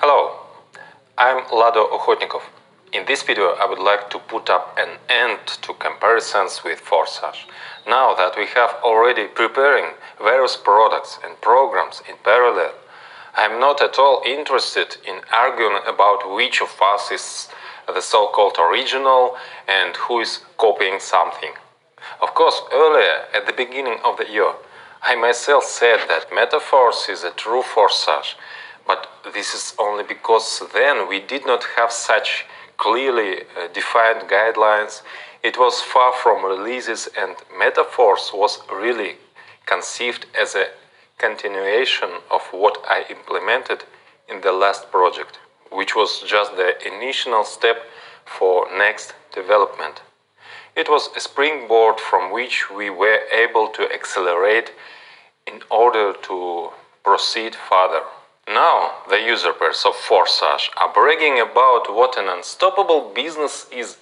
Hello, I'm Lado Okhotnikov. In this video I would like to put up an end to comparisons with forsage. Now that we have already preparing various products and programs in parallel, I am not at all interested in arguing about which of us is the so-called original and who is copying something. Of course, earlier, at the beginning of the year, I myself said that metaphors is a true forsage, but this is only because then we did not have such clearly defined guidelines. It was far from releases, and metaphors was really conceived as a continuation of what I implemented in the last project, which was just the initial step for next development. It was a springboard from which we were able to accelerate in order to proceed further. Now, the usurpers of forsage are bragging about what an unstoppable business is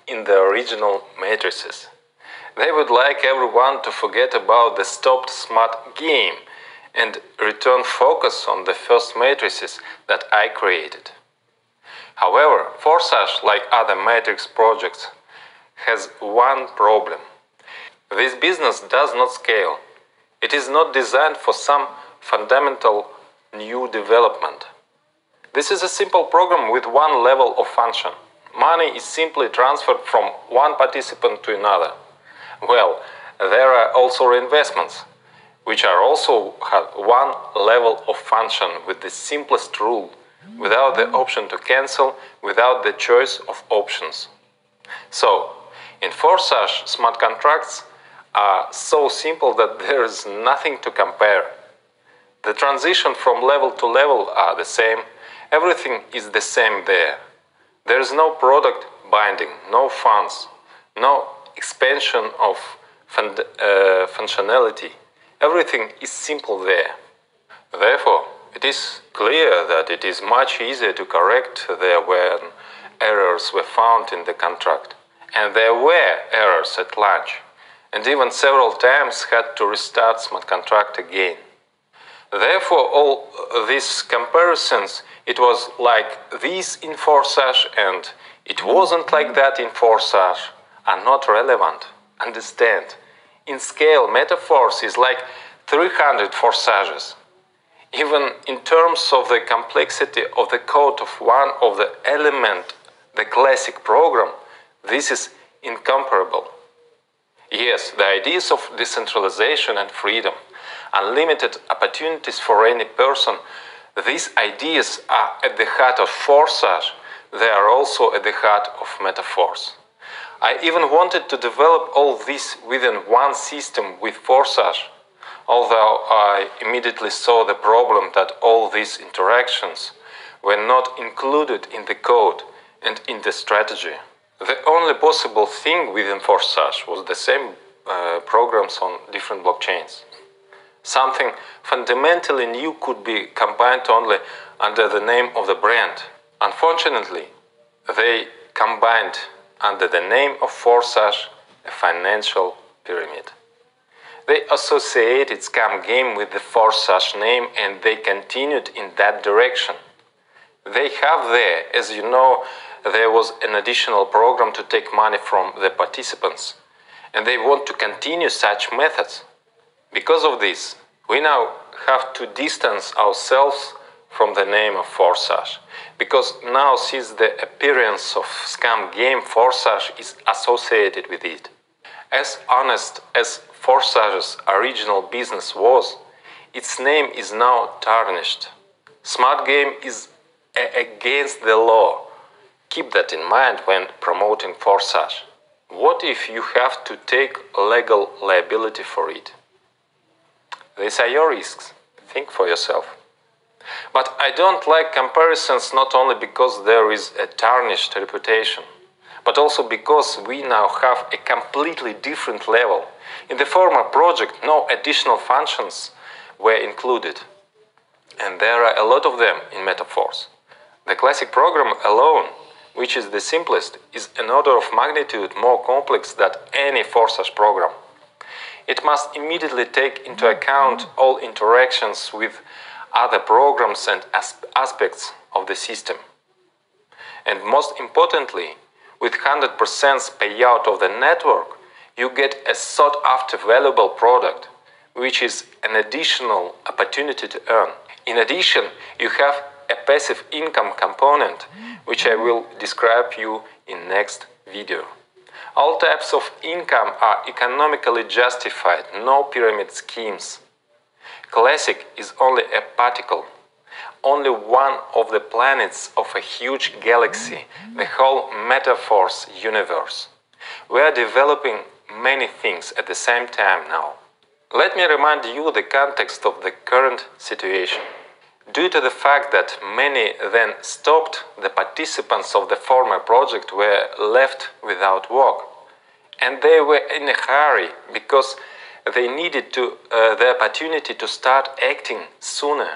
in the original matrices. They would like everyone to forget about the stopped smart game and return focus on the first matrices that I created. However, forsage, like other matrix projects, has one problem. This business does not scale. It is not designed for some fundamental new development. This is a simple program with one level of function. Money is simply transferred from one participant to another. Well, there are also reinvestments, which are also have one level of function with the simplest rule, without the option to cancel, without the choice of options. So, in forsage, smart contracts are so simple that there is nothing to compare. The transition from level to level are the same. Everything is the same there. There is no product binding, no funds, no expansion of functionality. Everything is simple there. Therefore, it is clear that it is much easier to correct there when errors were found in the contract. And there were errors at launch, and even several times had to restart smart contract again. Therefore, all these comparisons, it was like this in forsage and it wasn't like that in forsage, are not relevant. Understand, in scale, metaphors is like 300 forsages. Even in terms of the complexity of the code of one of the element, the classic program, this is incomparable. Yes, the ideas of decentralization and freedom, unlimited opportunities for any person, these ideas are at the heart of forsage. They are also at the heart of metaphors. I even wanted to develop all this within one system with forsage, although I immediately saw the problem that all these interactions were not included in the code and in the strategy. The only possible thing within forsage was the same programs on different blockchains. Something fundamentally new could be combined only under the name of the brand. Unfortunately, they combined under the name of forsage a financial pyramid. They associated scam game with the forsage name and they continued in that direction. They have there, as you know, there was an additional program to take money from the participants, and they want to continue such methods. Because of this, we now have to distance ourselves from the name of forsage, because now since the appearance of scam game, forsage is associated with it. As honest as forsage's original business was, its name is now tarnished. Smart game is against the law. Keep that in mind when promoting forsage. What if you have to take legal liability for it? These are your risks. Think for yourself. But I don't like comparisons not only because there is a tarnished reputation, but also because we now have a completely different level. In the former project, no additional functions were included, and there are a lot of them in metaphors. The classic program alone, which is the simplest, is an order of magnitude more complex than any forsage program. It must immediately take into account all interactions with other programs and aspects of of the system. And most importantly, with 100% payout of the network, you get a sought-after valuable product, which is an additional opportunity to earn. In addition, you have a passive income component, which I will describe you in next video. All types of income are economically justified, no pyramid schemes. Classic is only a particle, only one of the planets of a huge galaxy, the whole metaphors universe. We are developing many things at the same time now. Let me remind you the context of the current situation. Due to the fact that many then stopped, the participants of the former project were left without work. And they were in a hurry because they needed the opportunity to start acting sooner.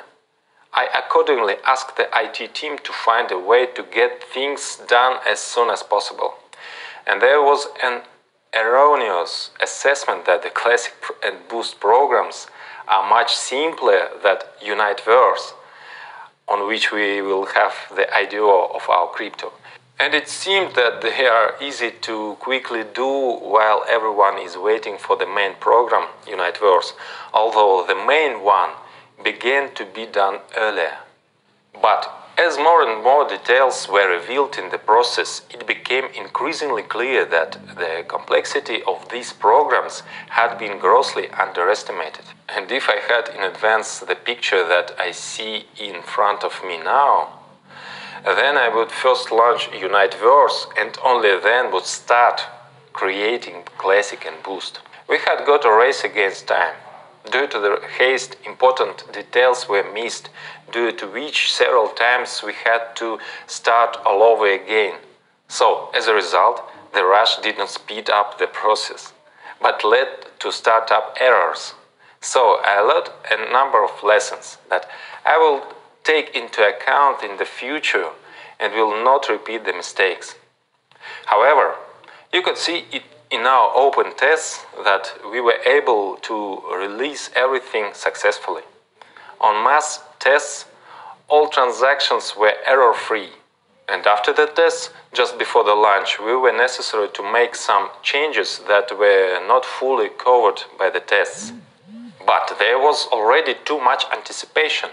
I accordingly asked the IT team to find a way to get things done as soon as possible. And there was an erroneous assessment that the Classic and Boost programs are much simpler than Uniteverse, on which we will have the IDO of our crypto. And it seemed that they are easy to quickly do while everyone is waiting for the main program, Uniteverse, although the main one began to be done earlier. But as more and more details were revealed in the process, it became increasingly clear that the complexity of these programs had been grossly underestimated. And if I had in advance the picture that I see in front of me now, then I would first launch Uniteverse and only then would start creating Classic and Boost. We had got a race against time. Due to the haste, important details were missed, due to which several times we had to start all over again. So, as a result, the rush did not speed up the process, but led to startup errors. So, I learned a number of lessons that I will take into account in the future and will not repeat the mistakes. However, you could see it in our open tests that we were able to release everything successfully. On mass tests, all transactions were error-free. And after the tests, just before the launch, we were necessary to make some changes that were not fully covered by the tests. But there was already too much anticipation.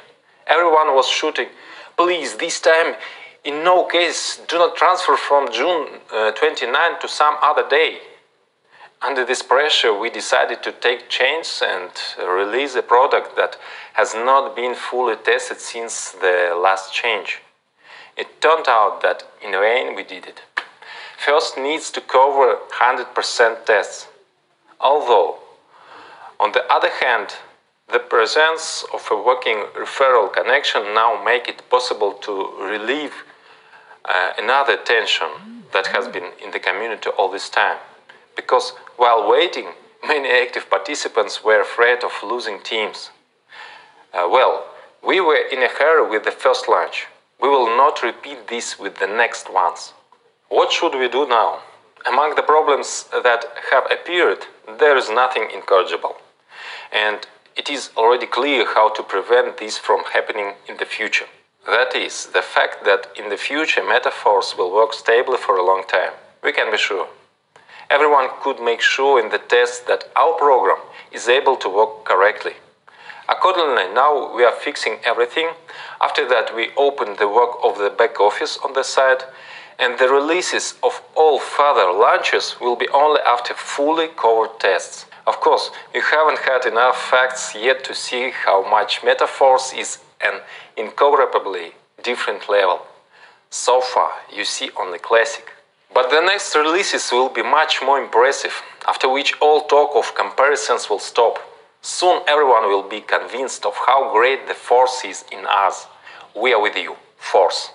Everyone was shooting, please, this time, in no case, do not transfer from June 29 to some other day. Under this pressure, we decided to take chances and release a product that has not been fully tested since the last change. It turned out that in vain we did it. First needs to cover 100% tests. Although, on the other hand, the presence of a working referral connection now make it possible to relieve another tension that has been in the community all this time. Because while waiting, many active participants were afraid of losing teams. We were in a hurry with the first launch. We will not repeat this with the next ones. What should we do now? Among the problems that have appeared, there is nothing incorrigible. And it is already clear how to prevent this from happening in the future. That is, the fact that in the future metaphors will work stably for a long time. We can be sure. Everyone could make sure in the test that our program is able to work correctly. Accordingly, now we are fixing everything. After that, we open the work of the back office on the side, and the releases of all further launches will be only after fully covered tests. Of course, you haven't had enough facts yet to see how much metaphors is an incomparably different level. So far, you see only Classic. But the next releases will be much more impressive, after which all talk of comparisons will stop. Soon everyone will be convinced of how great the force is in us. We are with you, Force.